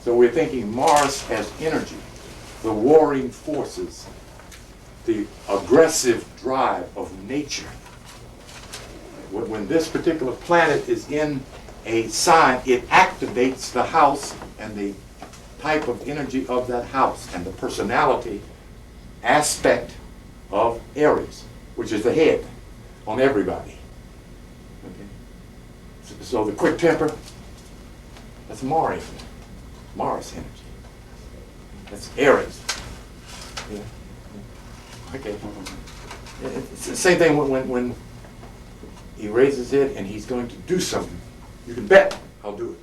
So we're thinking Mars has energy, the warring forces, the aggressive drive of nature. When this particular planet is in a sign, it activates the house and the type of energy of that house and the personality aspect of Aries, which is the head on everybody. Okay. So the quick temper, that's Mars energy. That's Aries. Yeah. Okay. It's the same thing when he raises it and he's going to do something. You can bet I'll do it.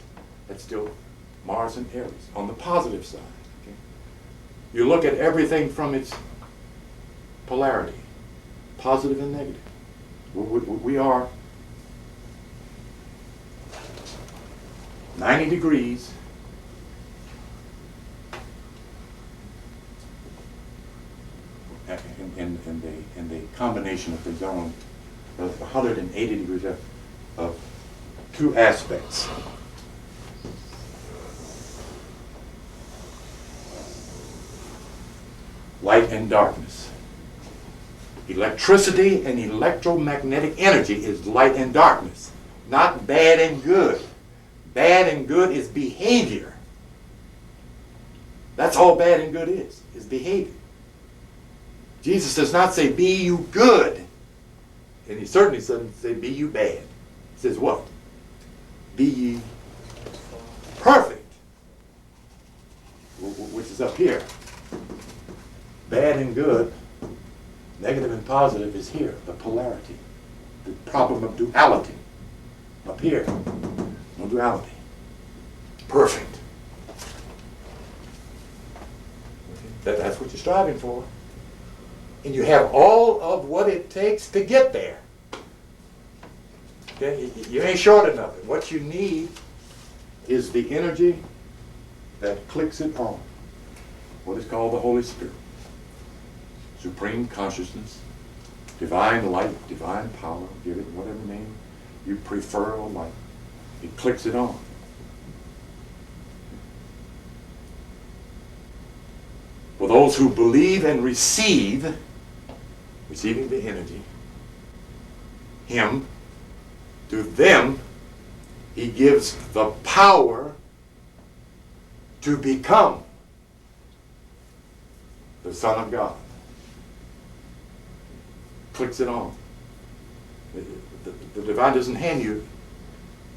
That's still Mars and Aries on the positive side. Okay. You look at everything from its polarity, positive and negative. We are 90 degrees. In the combination of the zone of 180 degrees of two aspects. Light and darkness. Electricity and electromagnetic energy is light and darkness, not bad and good. Bad and good is behavior. That's all bad and good is behavior. Jesus does not say, be you good. And he certainly doesn't say, be you bad. He says what? Be ye perfect. Which is up here. Bad and good, negative and positive is here. The polarity. The problem of duality. Up here. No duality. Perfect. That's what you're striving for. And you have all of what it takes to get there. Okay? You ain't short of nothing. What you need is the energy that clicks it on. What is called the Holy Spirit. Supreme consciousness, divine light, divine power, give it whatever name you prefer or like. It clicks it on. For those who believe and receive, receiving the energy, Him, to them, He gives the power to become the Son of God. Clicks it on. The divine doesn't hand you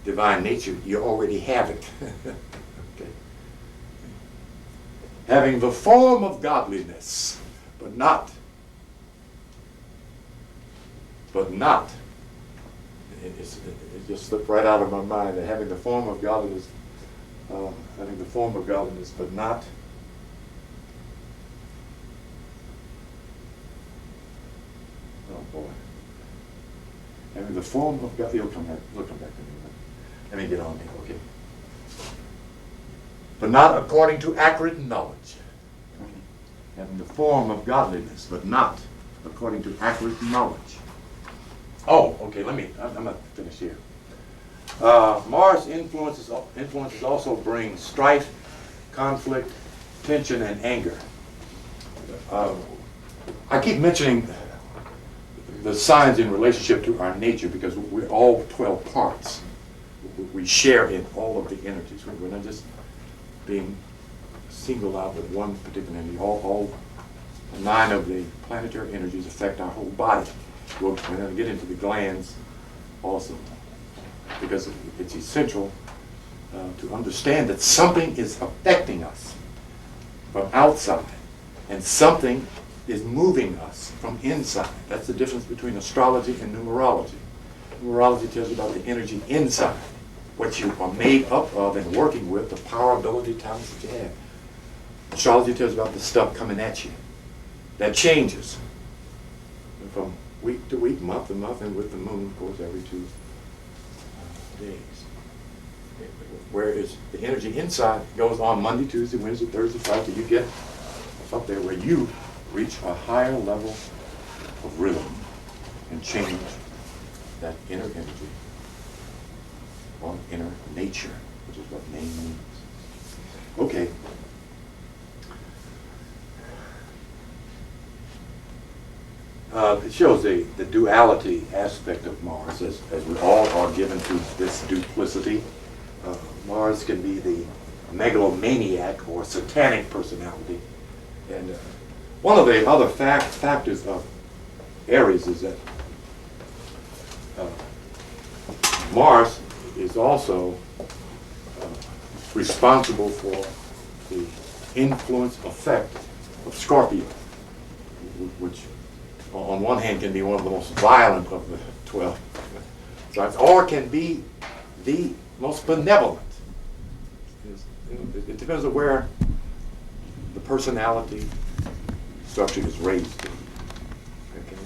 divine nature. You already have it. Okay. Having the form of godliness, but not. It just slipped right out of my mind. That having the form of godliness, but not. Oh boy. Having the form of God, he'll come back to me. Let me get on here, okay. But not according to accurate knowledge. Having the form of godliness, but not according to accurate knowledge. Oh, okay, I'm going to finish here. Mars influences also bring strife, conflict, tension, and anger. I keep mentioning the signs in relationship to our nature because we're all 12 parts. We share in all of the energies. We're not just being singled out with one particular energy. All 9 of the planetary energies affect our whole body. We're going to get into the glands also because it's essential to understand that something is affecting us from outside and something is moving us from inside. That's the difference between astrology and numerology. Numerology tells you about the energy inside, what you are made up of and working with, the power, ability, talents that you have. Astrology tells you about the stuff coming at you. That changes from week to week, month to month, and with the moon, of course, every 2 days. Whereas the energy inside goes on Monday, Tuesday, Wednesday, Thursday, Friday, you get up there where you reach a higher level of rhythm and change that inner energy or inner nature, which is what name means. Okay. It shows the duality aspect of Mars as we all are given to this duplicity. Mars can be the megalomaniac or satanic personality. And one of the other factors of Aries is that Mars is also responsible for the influence effect of Scorpio, which on one hand can be one of the most violent of the 12 signs, or can be the most benevolent. It depends on where the personality structure is raised.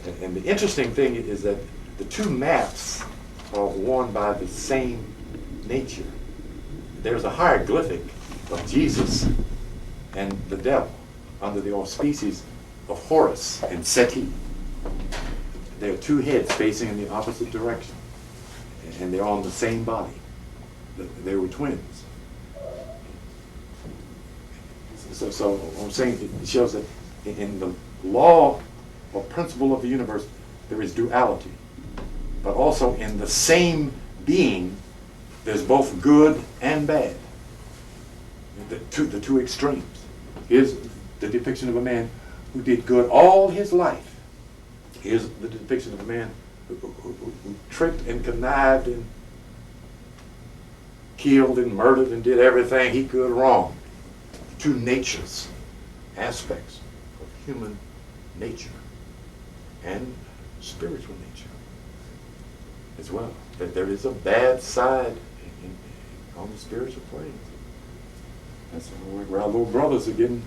Okay. And the interesting thing is that the 2 maps are worn by the same nature. there's a hieroglyphic of Jesus and the devil under the auspices of Horus and Seti. There are two heads facing in the opposite direction, and they're on the same body. They were twins. So what I'm saying, it shows that in the law or principle of the universe, there is duality. But also in the same being, there's both good and bad. The two extremes. Here's the depiction of a man who did good all his life. Here's the depiction of a man who tricked and connived and killed and murdered and did everything he could wrong. Two natures, aspects of human nature and spiritual nature as well. That there is a bad side on the spiritual plane. That's where our little brothers are getting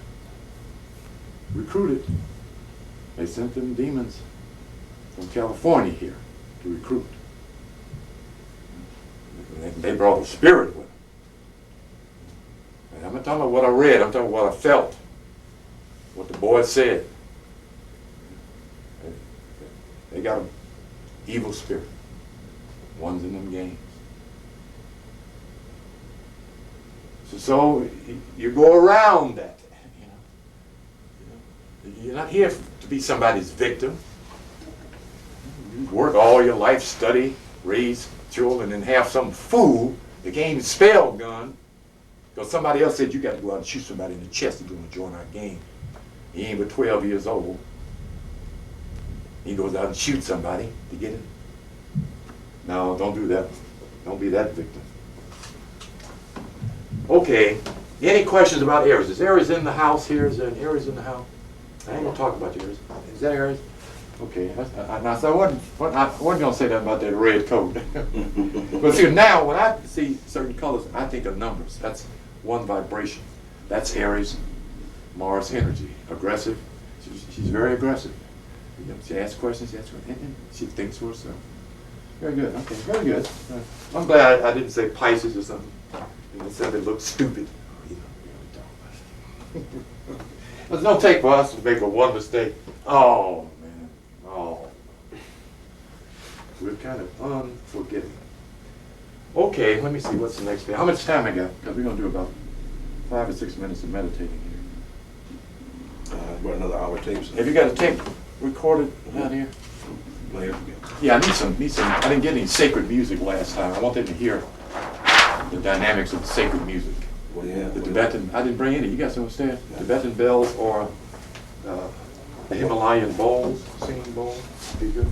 recruited. They sent them demons from California here to recruit. They brought a spirit with them. And I'm not talking about what I read, I'm talking about what I felt, what the boy said. They got an evil spirit. One's in them games. So you go around that. You're not here to be somebody's victim. You work all your life, study, raise children, and have some fool that gave you a spell gun because somebody else said you got to go out and shoot somebody in the chest if you want to join our game. He ain't but 12 years old. He goes out and shoots somebody to get it. No, don't do that. Don't be that victim. Okay, any questions about Aries? Is Aries in the house here? Is there an Aries in the house? I ain't gonna talk about Aries. Is that Aries? Okay, I wasn't gonna say that about that red coat. But see, now when I see certain colors, I think of numbers. That's one vibration. That's Aries, Mars energy, aggressive. She's very aggressive. She asks questions, and she thinks for herself. Very good. Okay, very good. I'm glad I didn't say Pisces or something. And said they look stupid. There's no take for us to make a one mistake. Oh, man. Oh. We're kind of unforgiving. Okay, let me see what's the next day. How much time I got? Because we're going to do about 5 or 6 minutes of meditating here. About another hour tapes. Have you got a tape recorded down here? Yeah, I need some. I didn't get any sacred music last time. I want them to hear the dynamics of the sacred music. Well, yeah. The Tibetan, I didn't bring any. You got some upstairs? Yeah. Tibetan bells or the Himalayan bowls, singing bowls. Be good.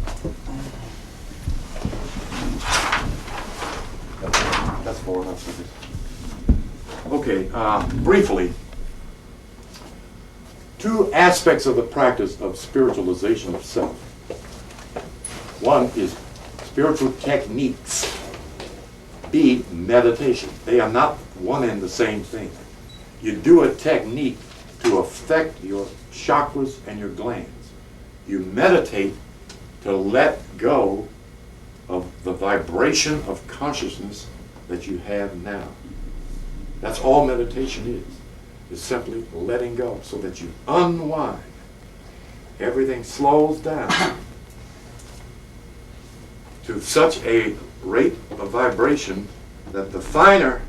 That's 4 enough. Okay, briefly, 2 aspects of the practice of spiritualization of self. One is spiritual techniques. B, meditation. They are not one and the same thing. You do a technique to affect your chakras and your glands. You meditate to let go of the vibration of consciousness that you have now. That's all meditation is. It's simply letting go so that you unwind. Everything slows down to such a rate of vibration that the finer